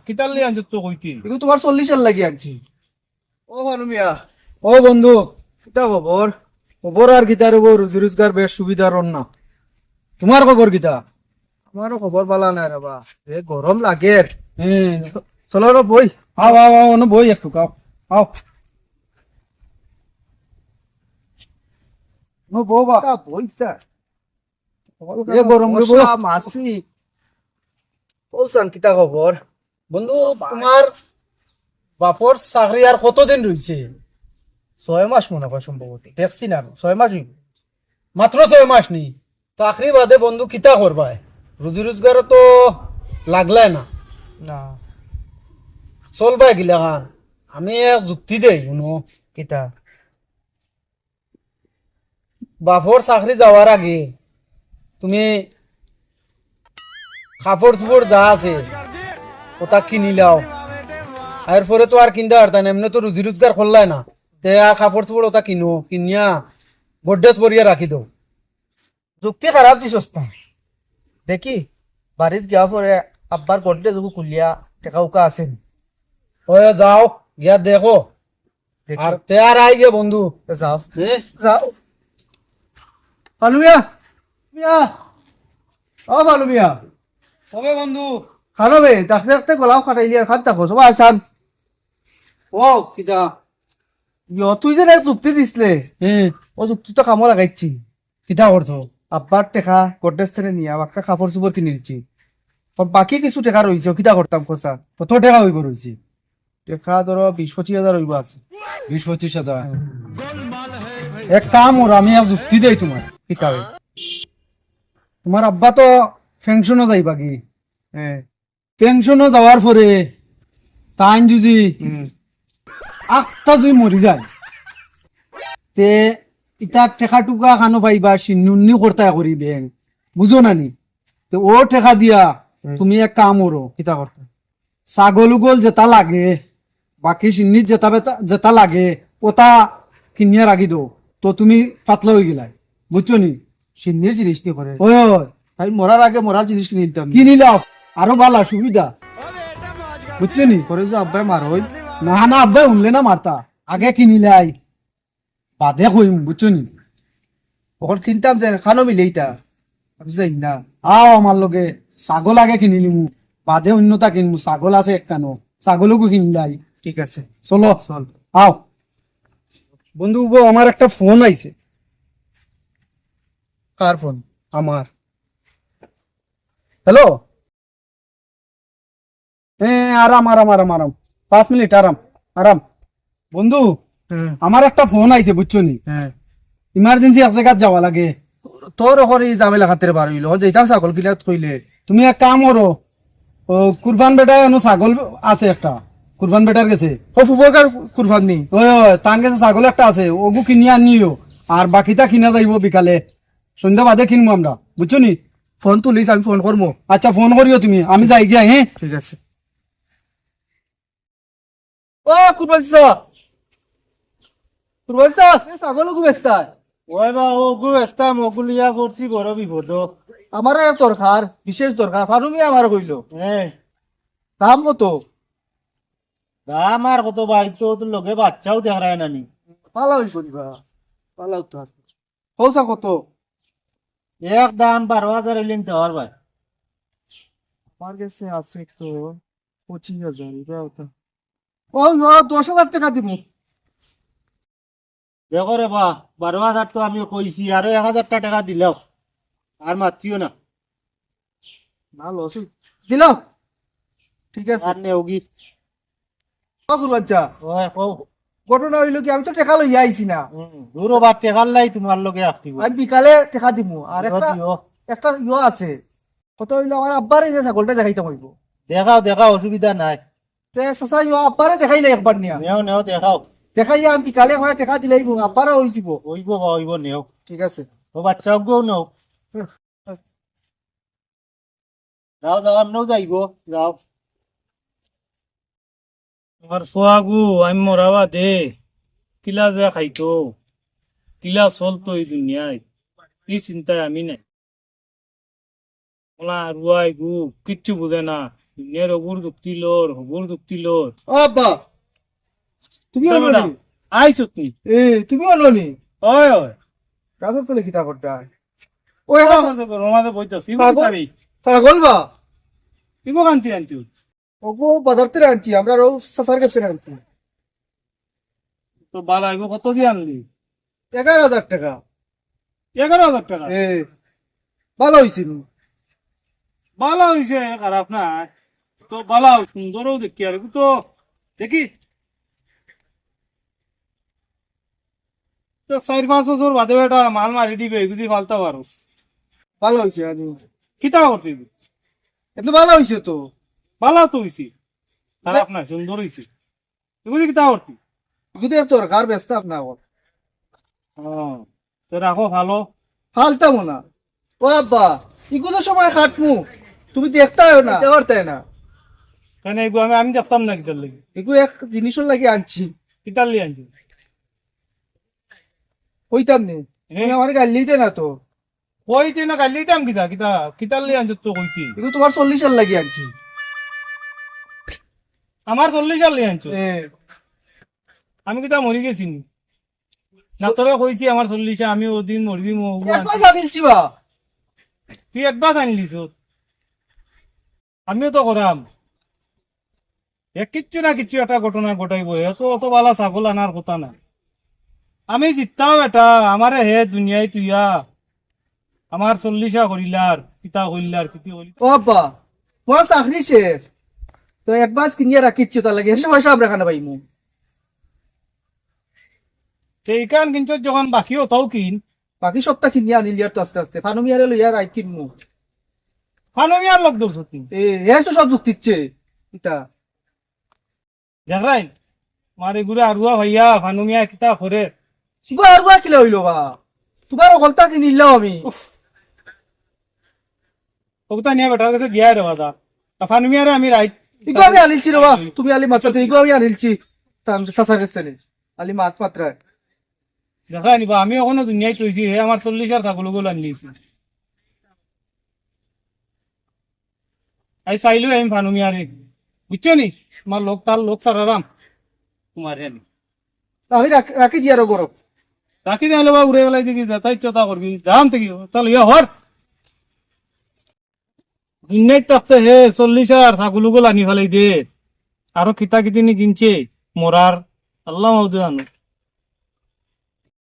কিতার লি আনছো তো কইতি এগুলো তোমার 40 লাগি আনছি। ও ভানু মিয়া, ও বন্ধু, কিতা খবর? খবর আর গীতার রুজি রোজগার বেশ সুবিধার না। তোমার খবর গীতা? আমারও খবর ভালো নাই রে, এ গরম লাগে। হ্যাঁ, চলো রে বই। আও আও আও অনু বই একটু কাও আও নো বউবা বইতা এ গরম রে বউ। মাসি ও সান কিতা খবর? বন্ধু, তোমার বাপর চাকরি আর কতদিন রইছে? 6 মাস মনে হয় সম্ভবত, দেখছি না আমি, 6 মাস হইব। মাত্র 6 মাস নি? চাকরি বাদে বন্ধু কিতা করবাই? রুজি রোজগার তো লাগলাই না, না চলবাই গিলা খান। আমি এক যুক্তি দেই শুনো। কিতা? বাপর চাকরি যাওয়ার আগে তুমি কাপড় চোপড় যা আছে ওটা কিনি লাও, এরপরে তো আর কিনতে পারতাম, এমনি তো রুজি রোজগার করলাই না, তে আর কাপড় চোপড় ওটা কিনো, কিনিয়া গোড্রেজ পরিয়া রাখি দাও। যুক্তি খারাপ দিছস না। দেখি বাড়িত গিয়া পরে আব্বার গড্ডে যখন খুলিয়া টেকা উকা আছেন, ওই যাও গিয়া দেখো, দেখি। আর তে আর আই গে বন্ধু। যাও হ্যাঁ, যাও। ভানু মিয়া, মিয়া, ও ভানু মিয়া, তবে বন্ধু খানো বে দেখতে দেখতে গলাও কাটাইলি আর খান থাকো সবাই আসান। ও কিতা? তুই যে এক যুক্তি দিসলে, হ্যাঁ, ও যুক্তি তো কামো লাগাইছি। কিতা করছো? আব্বার টেকা গড্রেজ থেকে নিয়ে একটা কাপড় চোপড় কিনে দিচ্ছি। বাকি কিছু টাকা রয়েছে, কিতা করতাম খোঁচা? কত টাকা হইব রয়েছে? টেকা ধরো 20-25 হাজার হইব আছে। 20-25 হাজার? এক কাম ওর, আমি আর যুক্তি দেই তোমার। কিতা হবে? তোমার আব্বা তো পেনশনও যাইবা কি, হ্যাঁ। পেনশনও যাওয়ার পরে তাইন যদি হুম। আখটা যদি মরি যায়, তে ইটা টেকা টুকা খানো পাইবা সিন্নুন্নি কর্তা করি ব্যাংক, বুঝো নানি? তো ও টেকা দিয়া তুমি এক কাম করো, কিতা করতাম? ছাগল উগল যেটা লাগে, বাকি সিন্নিত যেটা যেটা লাগে ওটা কিনিয়া রাখি দো, তো তুমি পাতলা হয়ে গেলাই, বুঝছো নি? সিন্নির জিনিস নিয়ে করে ওই ওই, তাই মরার আগে মরার জিনিস কিনে দিতাম। কিনি লাও, আরো ভালো সুবিধা, বুঝছো নি? পরে যদি আব্বাই মার হই, না না, আব্বাই উনলে না মারতা, আগে কিনিলাই বাদে কইম, বুঝছো নি? তখন কিনতাম যে খানো মিলেইতা, আমি যাই না। আও আমার লগে, ছাগল আগে কিনিলিমু, বাদে অন্যতা কিনমু, ছাগল আছে একখানো, ছাগলকও কিনলাই। ঠিক আছে, চলো চল। আও বন্ধু, আমার একটা ফোন আইছে। কার ফোন? আমার। হ্যালো, হ্যাঁ, আরাম আরাম আরাম আরাম, 5 মিনিট আরাম আরাম। বন্ধু, হ্যাঁ আমার একটা ফোন আইছে, বুঝছো নি? হ্যাঁ। ইমার্জেন্সি এক জায়গায় যাওয়া লাগে। তোর ওখানে জামেলা খাতের বার হইল, যেতাম ছাগল কিনা কইলে। তুমি এক কাম করো, ও কুরবান বেটায় ছাগল আছে একটা, কুরবান বেটার গেছে, ও ফুবরকার কুরবান নি। ওই ওই তার কাছে ছাগল একটা আছে, ওগু কিনিয়া আনিও, আর বাকিটা কিনা যাইব বিকালে, সন্ধ্যা বাদে কিনবো আমরা, বুঝছো নি? ফোন তুলিস, আমি ফোন করবো। আচ্ছা, ফোন করিও তুমি, আমি যাই গিয়া। হ্যাঁ, ঠিক আছে। ও কুরবান দিছ, কুরবান দিছ, ছাগল গু বেচতা। ওই বা ও গু এস্তা মগুলিয়া করছি বড় বিপদ। আমার দরকার, বিশেষ দরকার। ফারুমি আমার কইলো হ্যাঁ, দাম কত? দাম আর কত ভাই, তো তোর লগে বাচ্চাও দেখায় নানি। পালা হইব নিবা, পালাও তো। পৌঁছা কত? এক দাম 12,000 হইলেন দেওয়ার ভাই। আমার কাছে আছে তো 25,000। এটা ওটা ও 10,000 টাকা দিব। দেখো রে বা, 12,000 তো আমি কইছি, আরো 1,000 টাকা দিলাও, আর মাতিও না। না লস দিলাম, ঠিক আছে। আর নেওগি। বাচ্চা ওই কও। ঘটনা হইলো কি, আমি তো টাকা লইয়া আইছি না। দূর বা টেকার লাই তোমার লগে আসতিব। আমি বিকালে টাকা দিব। আর একটা দিও। একটা আছে, কত হইলো আমার আব্বারে যে ছাগলটা দেখাইতে হইব। দেখাও দেখাও, অসুবিধা নাই। তে সসা আব্বারে দেখাইলে একবার নিয়া নেও নেও দেখাও। দেখাইয়া আমি বিকালে হয় টাকা দিলেই আব্বারে হই দিব। হইব বা হইব, নেও। ঠিক আছে। ও বাচ্চা গো নেও। যাও যাও, আমরাও যাইব, যাও। আমার সোয়াগু আমি মরাবা দে, কিলা যে খাইতো, কিলা চলতো এই দুনিয়ায়, এই চিন্তায় আমি নাই। ওলা রুয়াই গু কিচ্ছু বুঝে না, দুনিয়ার হবুর যুক্তি লোর হবুর যুক্তি লোর ও আব্বা তুমি অলনি আইছো তুমি তুমি অলনি ওই ওই রাজব তো লিখিতা করতা ও এটা রমাদে বইতাছি পাগল? ছাগল বা ইবো কান্তি আনতি ওগো বাজার থেকে আনছি আমরা রো সাসার কাছে আনছি তো বালা ইবো কত দিয়ে আনলি 11,000 টাকা 11,000 টাকা ভালো হয়েছে বালা হইছে খারাপ না তো বালা সুন্দরও দেখি আর তো দেখি তো 4-5 বছর বাদে এটা মাল মারি দিবে এগুলি ফালতা পারো ভালো হয়েছে আমি কিতা করতে দিবি এত ভালো হয়েছে তো বালা তো হইছে খারাপ না সুন্দর হইছে এগুলি কিতা করতি যদি দরকার ব্যস্ত আপনার তো রাখো ভালো ফালতাম না ও আব্বা এগুলো সময় খাটমু তুমি দেখতে হয় না দেখতে না কেন এগুলো আমি দেখতাম না কিতার লাগি এগুলো এক জিনিসের লাগে আনছি কিতার লিয়ে আনছি কইতাম নি তুমি আমার গাল লিতে না তো কইতে না কালি দিতাম কিতা কিতা কিতার লিয়ে আনছি তো কইতি এগুলো তোমার 40 লাগে আনছি আমার 40 সাল লিয়ে আনছো আমি কিতা মরি গেছি নি না তোরে কইছি আমার 40 আমি ওদিন মরবি একবার জানিলছি বা তুই একবার আনলিস আমিও তো করাম কিচ্ছু না কিচ্ছু একটা ঘটনা ঘটাইব এত অত বালা ছাগল আনার কথা না আমি জিততাম এটা আমারে হে দুনিয়ায় তুইয়া আমার 40 করিলার পিতা করিলার পিতি করিল ও আব্বা তোমার চাকরি শেষ তো একবার কিনিয়ে রাখিচ্ছি তার লাগে এসে পয়সা আমরা খানা পাইমু সেইখান কিন্তু যখন বাকি হতাও কিন বাকি সপ্তাহ কিনিয়ে আনিলি আর তো আস্তে আস্তে ফানুমিয়ারে লইয়া রাইত কিনমু ফানমি আর লোক দৌড়ছ তুই তো সব যুক্তিচ্ছে ইতা দেখাই আমার এগুলো আরুয়া ভাইয়া ফানুমিয়া কিতা করে গো আর গো কিলা হইলো বা তোমার অকলতা কিনিলাম আমি ওটা নিয়ে বেটার কাছে দিয়া রে বাদা ফানুমিয়ারে আমি রাইট ইগো আমি আনিলছি রে বা তুমি আলি মাত্রাতে ইগো আমি আনিলছি তাম সাসার কাছে আলি মাত মাত্রায় দেখা নিবা আমি ওখানে দুনিয়ায় তৈছি হে আমার 40 আর ছাগল গুলো আনলিছি আইস পাইলো আমি ফানুমিয়ারে বুঝছো নি তোমার লোক তার লোক সারারাম তোমার হে আমি রাখি দিয়া রে গরম রাখি দিলে বা উড়ে বেলায় দেখি যাতাই চতা করবি দাম থেকে তাহলে ইয়ে হর দুনিয়ায় থাকতে হে 40 আর ছাগল গুলো আনি ফেলাই দে আরো খিতা খিতিনি কিনছে মরার আল্লাহ মাউদ জানো